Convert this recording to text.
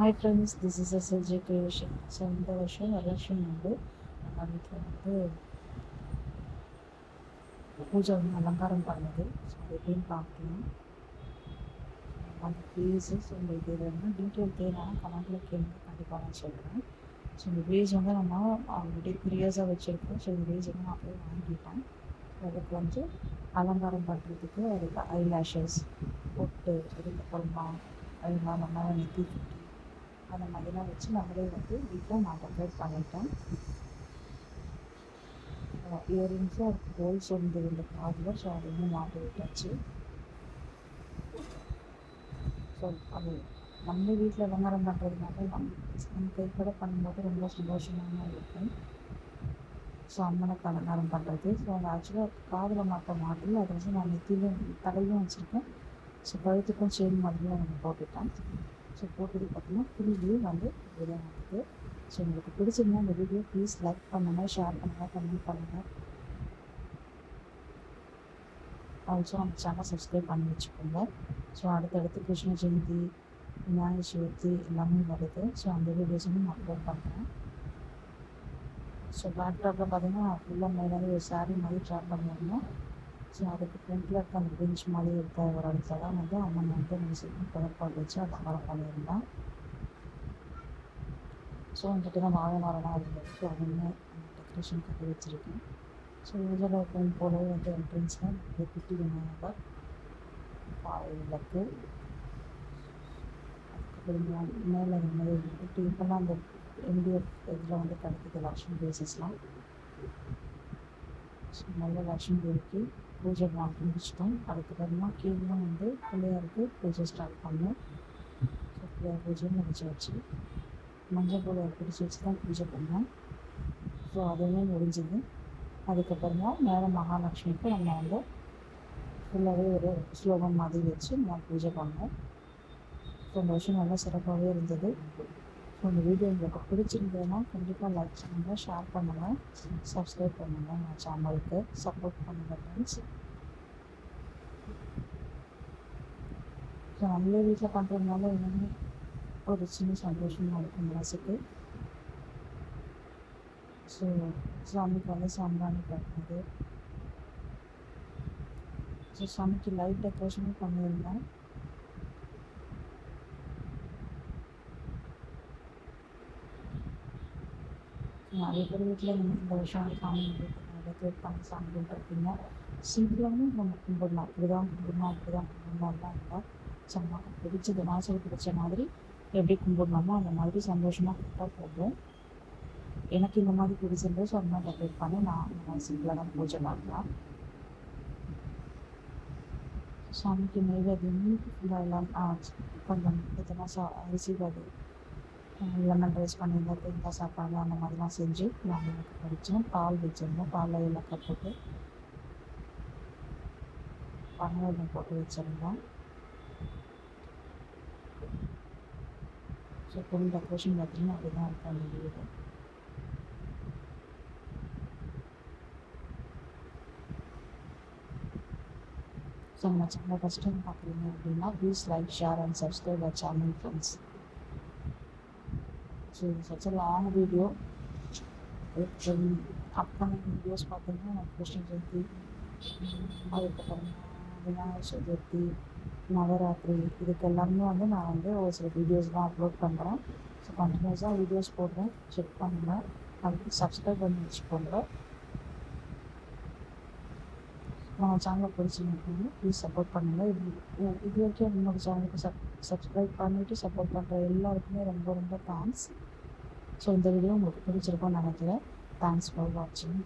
Hi friends, this is SLJ Creation. So இந்த வருஷம் வரலட்சுமி வந்து நம்ம வீட்டில் வந்து பூஜை வந்து அலங்காரம் பண்ணுது. ஸோ அது எப்படின்னு பார்க்கலாம். அந்த ப்ளீஸஸ் உங்களுக்கு இது வந்து டீட்டெயில் தேவையான கமெண்ட்டில் கேளுங்க, கண்டிப்பாக நான் சொல்கிறேன். ஸோ இந்த ப்ளீஸ் வந்து நம்ம ஆல்ரெடி 3 இயர்ஸாக வச்சுருக்கோம். ஸோ இந்த ப்ளீஸ் வந்து நான் போய் வாங்கிட்டேன். அதுக்கு வந்து அலங்காரம் பண்ணுறதுக்கு அதுக்கு ஐலாஷஸ் பொட்டு, அதுக்கப்புறமா அதெல்லாம் நம்ம நெத்தி சுட்டி அந்த மாதிரிலாம் வச்சு நம்மளே வந்து வீட்டில் நான் டெக்கரேட் பண்ணிட்டேன். இயரிங்ஸும் அதுக்கு ஹோல்ஸ் இருந்தது இந்த காதில். ஸோ அது வந்து மாட்டி விட்டாச்சு. ஸோ அது நம்ம வீட்டில் அலங்காரம் பண்ணுறதுனால நம்ம கைப்பட பண்ணும்போது ரொம்ப சந்தோஷமாக இருக்கும். ஸோ அம்மனுக்கு அலங்காரம் பண்ணுறது. ஸோ அது ஆக்சுவலாக காதில் மாட்டி அதை வந்து நான் நெத்தியிலும் தலையும் வச்சுருக்கேன். ஸோ கழுத்துக்கும் செயின் மாதிரியும் நான் போட்டுட்டேன். ஸோ போட்டதுக்கு பார்த்தீங்கன்னா ஃபுல் வியூ வந்து இப்படிதான் இருக்குது. ஸோ உங்களுக்கு பிடிச்சிருந்தா இந்த வீடியோ ப்ளீஸ் லைக் பண்ணுங்கள், ஷேர் பண்ணுங்கள், கமெண்ட் பண்ணுங்கள். ஆல்சோ நம்ம சேனல் சப்ஸ்கிரைப் பண்ணி வச்சுக்கோங்க. ஸோ அடுத்தடுத்து கிருஷ்ண ஜெயந்தி, விநாயகர் சதுர்த்தி எல்லாமே வருது. ஸோ அந்த வீடியோஸும் நான் அப்லோட் பண்ணுறேன். ஸோ பேக்ட்ராப்பில் பார்த்தீங்கன்னா ஃபுல்லாக மேலே ஒரு சாரீ மாதிரி ட்ராப் பண்ணியிருந்தோம். ஸோ அதுக்கு ஃப்ரண்ட்டில் இருக்க அந்த பெஞ்ச் மாதிரி இருக்க ஒரு இடத்துல தான் வந்து அம்மன் வந்து மியூசிக்கும் கலர்பால் வச்சு அலங்காரம் பண்ணியிருந்தேன். ஸோ வந்துட்டு தான் வாழை மரமாக இருந்தது. ஸோ அதுவுமே அந்த டெக்கரேஷனுக்காக வச்சுருக்கேன். ஸோ யூஸ்வலாக எப்பவும் போலவே வந்து என்ட்ரன்ஸில் நிறைய குட்டி விநாயகர், பால் விளக்கு, அதுக்கப்புறம் மேலே இந்த மாதிரி குட்டி இப்போல்லாம் அந்த எம்டிஎஃப் இதில் வந்து கிடைக்குது லக்ஷ்மி பேசஸ்லாம். ஸோ நல்ல லக்ஷ்மி தேவிக்கு பூஜை முடிச்சிட்டோம். அதுக்கப்புறமா கீழே வந்து பிள்ளையாருக்கு பூஜை ஸ்டார்ட் பண்ணோம். ஸோ பிள்ளையார் பூஜையும் முடிச்சாச்சு. மஞ்சள் பிள்ளையார் பிடிச்சி வச்சு தான் பூஜை பண்ணோம். ஸோ அதுவுமே முடிஞ்சுது. அதுக்கப்புறமா மேலே மகாலட்சுமிக்கு நம்ம வந்து ஃபுல்லாகவே ஒரு ஸ்லோகம் மாதிரி வச்சு நம்ம பூஜை பண்ணோம். ஸோ இந்த வருஷம் நல்லா சிறப்பாகவே இருந்தது. ஸோ இந்த வீடியோ உங்களுக்கு பிடிச்சிருந்ததுன்னா கண்டிப்பாக லைக் பண்ணுங்கள், ஷேர் பண்ணுங்கள், சப்ஸ்கிரைப் பண்ணுங்கள், என் சேனலுக்கு சப்போர்ட் பண்ணுங்கள் ஃப்ரெண்ட்ஸ். ஸோ நம்மளே வீட்டில் பண்ணுறதுனால இன்னுமே ஒரு சின்ன சந்தோஷமாக இருக்கும் மனசுக்கு. ஸோ சாமிக்கு வந்து சாம்பிராணி கட்டுறது. ஸோ சாமிக்கு லைட் டெக்கரேஷனும் பண்ணியிருந்தேன். நிறைய பேர் வீட்டில் இந்த வருஷம் சாமி டெக்கரேட் பண்ணி சாமி கும்பிட்டுருப்பீங்க. சிம்பிளாகவும் நம்ம கும்பிடலாம், இப்படிதான் கும்பிடணும் அப்படிதான் கும்பிடணும்லாம் இல்லை. ஸோ நமக்கு பிடிச்சது மனசுக்கு பிடிச்ச மாதிரி எப்படி கும்பிடணுமோ அந்த மாதிரி சந்தோஷமாக கொடுத்தா போதும். எனக்கு இந்த மாதிரி பிடிச்சிருந்தது. ஸோ அந்த மாதிரி டெக்கரேட் பண்ணி நான் இந்த மாதிரி சிம்பிளாக தான் பூஜை பண்ணலாம். சாமிக்கு நெய்வேத்தியம் ஃபுல்லாக எல்லாம் கொஞ்சம் கொஞ்சமாக அரிசி அது லெமன் ரைஸ் பண்ணியிருந்தோம், தேங்காய் சாப்பாடு அந்த மாதிரிலாம் செஞ்சு நாங்கள் படித்தோம். பால் வச்சுருந்தோம், பாலில் ஏலக்காய் போட்டு பனவெல்லம் போட்டு வச்சுருந்தோம். ஸோ ஃபுல் டெக்கரேஷன் பார்த்தீங்கன்னா அப்படி தான் இருக்கும் அந்த வீடு. ஸோ நம்ம சேனல் ஃபஸ்ட் டைம் பார்க்குறீங்க அப்படின்னா please like, share and subscribe our channel friends. So such a long video. Upcoming videos பார்த்தீங்கன்னா கிருஷ்ண ஜெயந்தி, அதுக்கப்புறமா விநாயகர் சதுர்த்தி, நவராத்திரி இதுக்கு எல்லாமே வந்து நான் வந்து ஒரு சில வீடியோஸ்லாம் அப்லோட் பண்ணுறேன். ஸோ கண்டினியூஸாக வீடியோஸ் போடுறேன், செக் பண்ணுங்கள். அதுக்கு சப்ஸ்கிரைப் பண்ணி வச்சுக்கோங்க. நம்ம சேனலை பிடிச்சிருந்தீங்கன்னா ப்ளீஸ் சப்போர்ட் பண்ணுங்கள். இது வரைக்கும் என்னோடய சேனலுக்கு சப்ஸ்கிரைப் பண்ணிவிட்டு சப்போர்ட் பண்ணுற எல்லாருக்குமே ரொம்ப ரொம்ப தேங்க்ஸ். ஸோ இந்த வீடியோ உங்களுக்கு பிடிச்சிருக்கும்னு நினைக்கிறேன். தேங்க்ஸ் ஃபார் வாட்சிங்.